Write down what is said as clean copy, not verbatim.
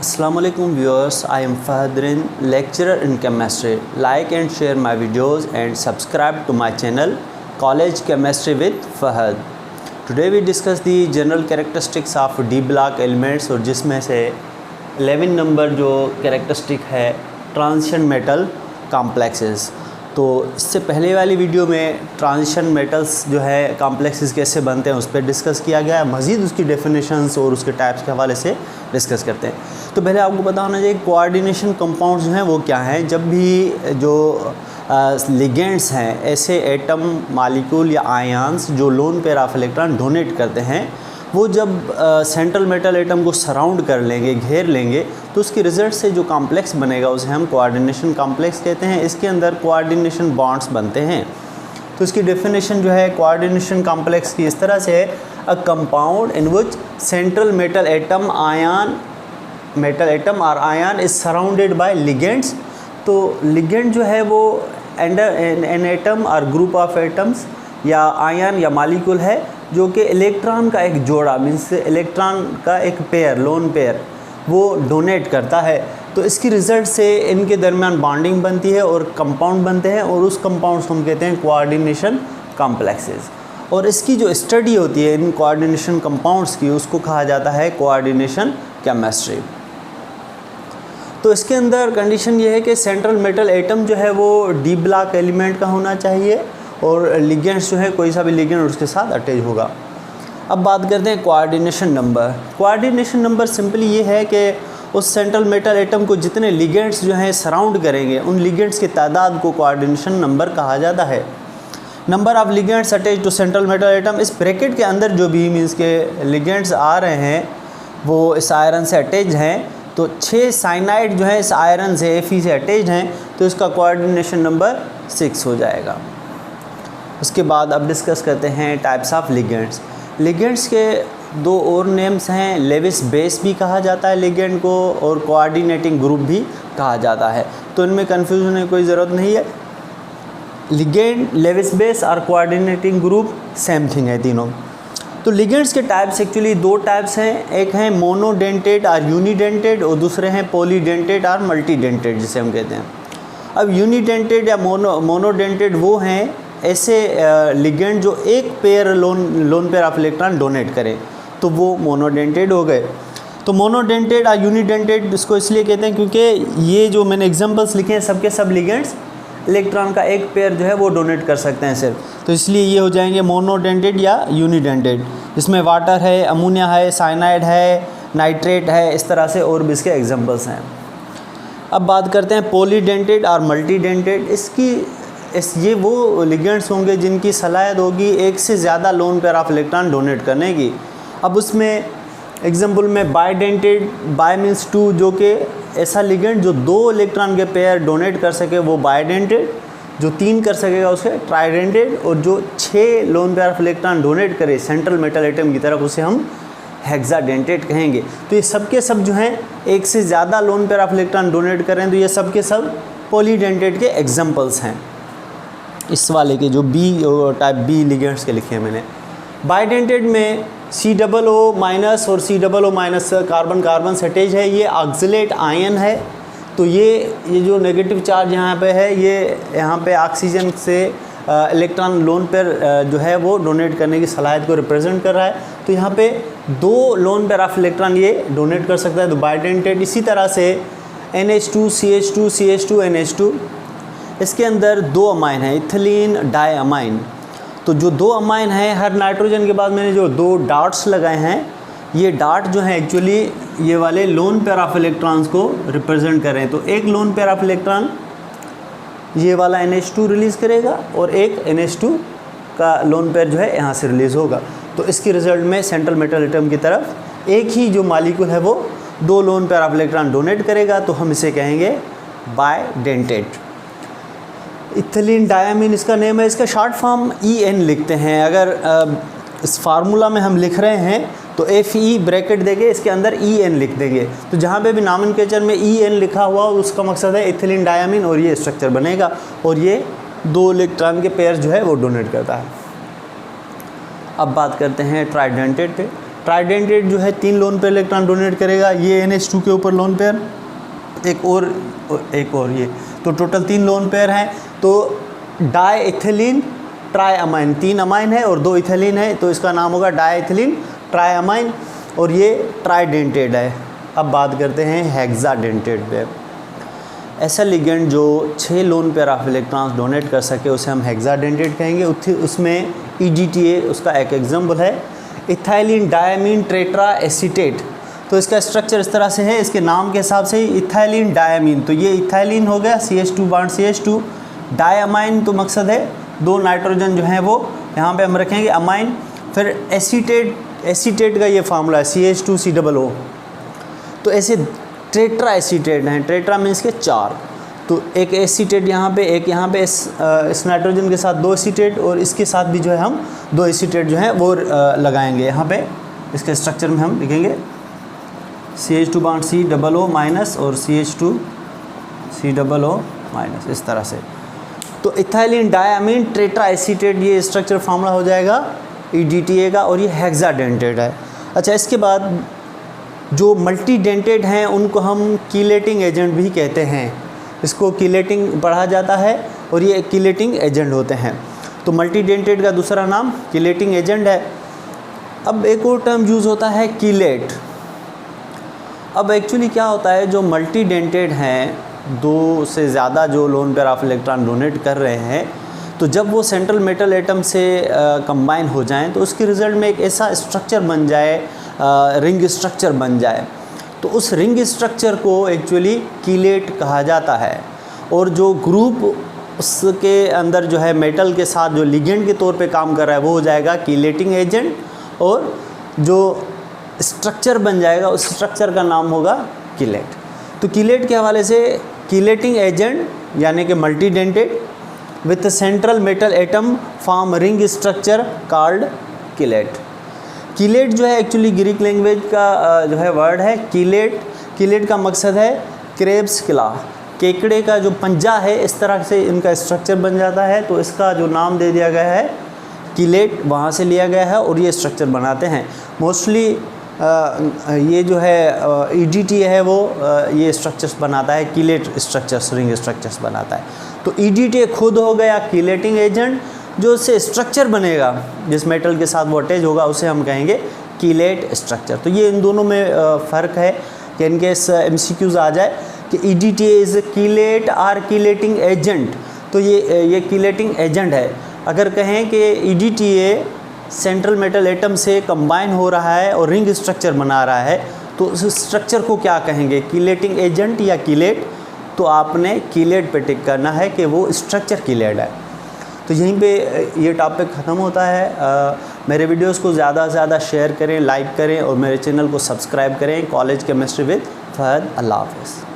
Assalamualaikum viewers, I am Fahadrin, lecturer in chemistry. Like and share my videos and subscribe to my channel College Chemistry with Fahad. Today we discuss the general characteristics of D block elements और जिसमें से 11 number जो characteristic है transition metal complexes। तो इससे पहले वाली video में ट्रांजिशन मेटल्स जो है कॉम्प्लेक्सेस कैसे बनते हैं उस पर डिस्कस किया गया है। मज़ीद उसकी डेफिनेशंस और उसके टाइप्स के हवाले से डिस्कस करते हैं। तो पहले आपको पता होना चाहिए कोऑर्डिनेशन कंपाउंड्स जो हैं वो क्या हैं। जब भी जो लिगेंड्स हैं, ऐसे एटम मॉलिक्यूल या आयंस जो lone pair of electron donate करते हैं, वो जब सेंट्रल मेटल एटम को सराउंड कर लेंगे, घेर लेंगे, तो उसके रिज़ल्ट से जो कॉम्प्लेक्स बनेगा उसे हम कोऑर्डिनेशन कॉम्प्लेक्स कहते हैं। इसके अंदर कोऑर्डिनेशन बॉन्ड्स बनते हैं। तो इसकी डेफिनेशन जो है कोऑर्डिनेशन कॉम्प्लेक्स की इस तरह से है, a compound in which central metal atom or ion is surrounded by ligands. तो लिगेंड जो है वो an atom or group of atoms या आयन या मॉलिक्यूल है जो कि इलेक्ट्रॉन का एक जोड़ा मीन्स इलेक्ट्रॉन का एक पेयर, लोन पेयर, वो डोनेट करता है। तो इसकी रिज़ल्ट से इनके दरमियान बॉन्डिंग बनती है और कंपाउंड बनते हैं और उस कंपाउंड्स को हम कहते हैं कोऑर्डिनेशन कॉम्प्लेक्सेस। और इसकी जो स्टडी होती है इन कोऑर्डिनेशन कंपाउंड्स की, उसको कहा जाता है कोऑर्डिनेशन केमिस्ट्री। तो इसके अंदर कंडीशन ये है कि सेंट्रल मेटल एटम जो है वो डी ब्लॉक एलिमेंट का होना चाहिए और लिगेंड्स जो है कोई सा भी लिगेंड उसके साथ अटैच होगा। अब बात करते हैं coordination number. Coordination number simply ये है कि उस सेंट्रल मेटल एटम को जितने लिगेंड्स जो हैं सराउंड करेंगे, उन लिगेंड्स की तादाद को कोऑर्डिनेशन नंबर कहा जाता है। Number of ligands attach to central metal atom, इस ब्रैकेट के अंदर जो भी मीन्स के लिगेंड्स आ रहे हैं वो इस आयरन से अटैच हैं। तो 6 साइनाइड जो है इस आयरन से Fe से अटैच हैं, तो इसका कोऑर्डिनेशन नंबर 6 हो जाएगा। उसके बाद अब डिस्कस करते हैं टाइप्स ऑफ लिगेंड्स। लिगेंड्स के 2 और नेम्स हैं, लेविस बेस भी कहा जाता है लिगेंड को और कोऑर्डिनेटिंग ग्रुप भी कहा जाता है। तो इनमें कन्फ्यूजन की कोई ज़रूरत नहीं है। लिगेंड, लेविस बेस और कोऑर्डिनेटिंग ग्रुप सेम थिंग है तीनों। तो लिगेंड्स के टाइप्स एक्चुअली 2 टाइप्स हैं, एक है मोनोडेंटेड और यूनिडेंटेड और दूसरे हैं पॉलीडेंटेड और मल्टीडेंटेड जिसे हम कहते हैं। अब यूनिडेंटेड या मोनोडेंटेड वो हैं ऐसे लिगेंड जो एक pair lone pair of electron donate करें, तो वो मोनोडेंटेड हो गए। तो मोनोडेंटेड और यूनिडेंटेड इसको इसलिए कहते हैं क्योंकि ये जो मैंने एग्जांपल्स लिखे हैं सबके सब लिगेंड्स इलेक्ट्रॉन का एक पेयर जो है वो डोनेट कर सकते हैं सिर्फ, तो इसलिए ये हो जाएंगे मोनोडेंटेड या यूनिडेंटेड। जिसमें वाटर है, अमोनिया है, साइनाइड है, नाइट्रेट है, इस तरह से और भी इसके एग्जांपल्स हैं। अब बात करते हैं पॉलीडेंटेड और मल्टीडेंटेड। ये वो लिगेंड्स होंगे जिनकी सलाहियत होगी एक से ज़्यादा lone pair of electron donate करने की। अब उसमें एग्जांपल में बायडेंटेड, बाय मीन्स 2, जो कि ऐसा लिगेंड जो 2 इलेक्ट्रॉन के पेयर डोनेट कर सके वो बायडेंटेड, जो 3 कर सकेगा उसे ट्राइडेंटेड, और जो 6 lone pair of electron donate करे सेंट्रल मेटल एटम की तरफ उसे हम हेक्साडेंटेड कहेंगे। तो ये सब के सब जो हैं एक से ज़्यादा lone pair of electron donate करें, तो ये सब के सब पॉलीडेंटेड के एग्जाम्पल्स हैं। इस वाले के जो टाइप बी लिगेंड्स के लिखे हैं मैंने। बायडेंटेड में COO- माइनस और COO- माइनस कार्बन कार्बन से अटैच है, ये ऑक्सिलेट आयन है। तो ये जो नेगेटिव चार्ज यहाँ पे है, ये यहाँ पे ऑक्सीजन से इलेक्ट्रॉन लोन पेयर जो है वो डोनेट करने की सलाहियत को रिप्रेजेंट कर रहा है। तो यहाँ पे 2 लोन पेयर ऑफ इलेक्ट्रॉन ये डोनेट कर सकता है, तो बायडेंटेड। इसी तरह से NH2 CH2 CH2 NH2, इसके अंदर 2 अमाइन है, इथिलीन डायअमाइन। तो जो 2 अमाइन हैं, हर नाइट्रोजन के बाद मैंने जो 2 डॉट्स लगाए हैं, ये डॉट जो हैं एक्चुअली ये वाले लोन पेयर ऑफ इलेक्ट्रॉन्स को रिप्रेजेंट कर रहे हैं। तो एक लोन पेयर ऑफ इलेक्ट्रॉन ये वाला NH2 रिलीज़ करेगा और एक NH2 का लोन पेयर जो है यहाँ से रिलीज़ होगा। तो इसके रिजल्ट में सेंट्रल मेटल एटम की तरफ एक ही जो मॉलिक्यूल है वो 2 lone pair of electron donate करेगा, तो हम इसे कहेंगे बायडेंटेड। इथिलीन डायमीन इसका नेम है, इसका शॉर्ट फॉर्म EN लिखते हैं। अगर इस फार्मूला में हम लिख रहे हैं तो Fe ब्रैकेट देंगे, इसके अंदर EN लिख देंगे। तो जहाँ पे भी नॉमेनक्लेचर में EN लिखा हुआ उसका मकसद है इथिलीन डायमीन, और ये स्ट्रक्चर बनेगा और ये 2 इलेक्ट्रॉन के पेयर जो है वो डोनेट करता है। अब बात करते हैं ट्राइडेंटेड पे। ट्राइडेंटेट जो है 3 लोन पेयर इलेक्ट्रॉन डोनेट करेगा, ये NH2 के ऊपर लोन पेयर, एक और ये, तो टोटल 3 लोन पेयर हैं। तो diethylenetriamine, 3 amine है और 2 इथिलीन है, तो इसका नाम होगा डाई इथिलीन ट्राई अमाइन, और ये ट्राइडेंटेड है। अब बात करते हैं हेक्साडेंटेड पे। ऐसा लिगेंड जो 6 lone pair of electrons donate कर सके उसे हम हेक्साडेंटेड कहेंगे। उसमें EDTA उसका एक एग्जाम्पल है, इथाइलिन डायमीन टेट्रा एसीटेट। तो इसका स्ट्रक्चर इस तरह से है, इसके नाम के हिसाब से ही इथाइलिन डायमीन, तो ये इथाइलिन हो गया, CH2 बॉन्ड CH2, डायमाइन तो मकसद है 2 नाइट्रोजन जो हैं वो यहाँ पे हम रखेंगे अमाइन। फिर एसीटेट का ये फार्मूला है CH2COO। तो ऐसे टेट्रा एसीटेट हैं, टेट्रा मीन्स के 4, तो एक एसीटेट यहाँ पे, एक यहाँ पे इस नाइट्रोजन के साथ 2 एसीटेट, और इसके साथ भी जो है हम 2 एसीटेट जो हैं वो लगाएंगे। यहाँ पे इसके स्ट्रक्चर में हम लिखेंगे CH2 बॉन्ड COO माइनस और CH2COO माइनस, इस तरह से। तो इथाइलिन डायमीन टेट्रा एसीटेट ये स्ट्रक्चर फार्मूला हो जाएगा EDTA का, और ये हेक्साडेंटेड है। अच्छा, इसके बाद जो मल्टीडेंटेड हैं उनको हम कीलेटिंग एजेंट भी कहते हैं, इसको कीलेटिंग पढ़ा जाता है और ये कीलेटिंग एजेंट होते हैं। तो मल्टीडेंटेड का दूसरा नाम कीलेटिंग एजेंट है। अब एक और टर्म यूज़ होता है कीलेट। अब एक्चुअली क्या होता है, जो मल्टीडेंटेड हैं, 2 से ज़्यादा जो lone pair of electron donate कर रहे हैं, तो जब वो सेंट्रल मेटल एटम से कंबाइन हो जाएं तो उसके रिज़ल्ट में एक ऐसा स्ट्रक्चर बन जाए, रिंग स्ट्रक्चर बन जाए, तो उस रिंग स्ट्रक्चर को एक्चुअली कीलेट कहा जाता है। और जो ग्रुप उसके अंदर जो है मेटल के साथ जो लिगेंड के तौर पे काम कर रहा है वो हो जाएगा कीलेटिंग एजेंट, और जो स्ट्रक्चर बन जाएगा उस स्ट्रक्चर का नाम होगा कीलेट। तो कीलेट के हवाले से कीलेटिंग एजेंट यानी कि मल्टीडेंटेड with central metal atom form ring structure called chelate. Chelate जो है एक्चुअली ग्रीक लैंग्वेज का जो है वर्ड है कीलेट। कीलेट का मकसद है क्रेब्स क्ला, केकड़े का जो पंजा है, इस तरह से इनका स्ट्रक्चर बन जाता है, तो इसका जो नाम दे दिया गया है कीलेट, वहाँ से लिया गया है और ये स्ट्रक्चर बनाते हैं। मोस्टली ये जो है EDTA है वो ये स्ट्रक्चर्स बनाता है, कीलेट स्ट्रक्चर्स, रिंग स्ट्रक्चर्स बनाता है। तो EDTA खुद हो गया कीलेटिंग एजेंट, जो उससे स्ट्रक्चर बनेगा जिस मेटल के साथ वो अटैच होगा उसे हम कहेंगे कीलेट स्ट्रक्चर। तो ये इन दोनों में फ़र्क है कि इनके MCQs आ जाए कि EDTA is chelate or chelating agent, तो ये कीलेटिंग एजेंट है। अगर कहें कि EDTA सेंट्रल मेटल एटम से कंबाइन हो रहा है और रिंग स्ट्रक्चर बना रहा है, तो उस स्ट्रक्चर को क्या कहेंगे, कीलेटिंग एजेंट या कीलेट? तो आपने कीलेट पे टिक करना है कि वो स्ट्रक्चर कीलेट है। तो यहीं पे ये टॉपिक ख़त्म होता है। मेरे वीडियोस को ज़्यादा से ज़्यादा शेयर करें, लाइक करें और मेरे चैनल को सब्सक्राइब करें। College chemistry with Fahad. अल्लाह हाफ़िज़।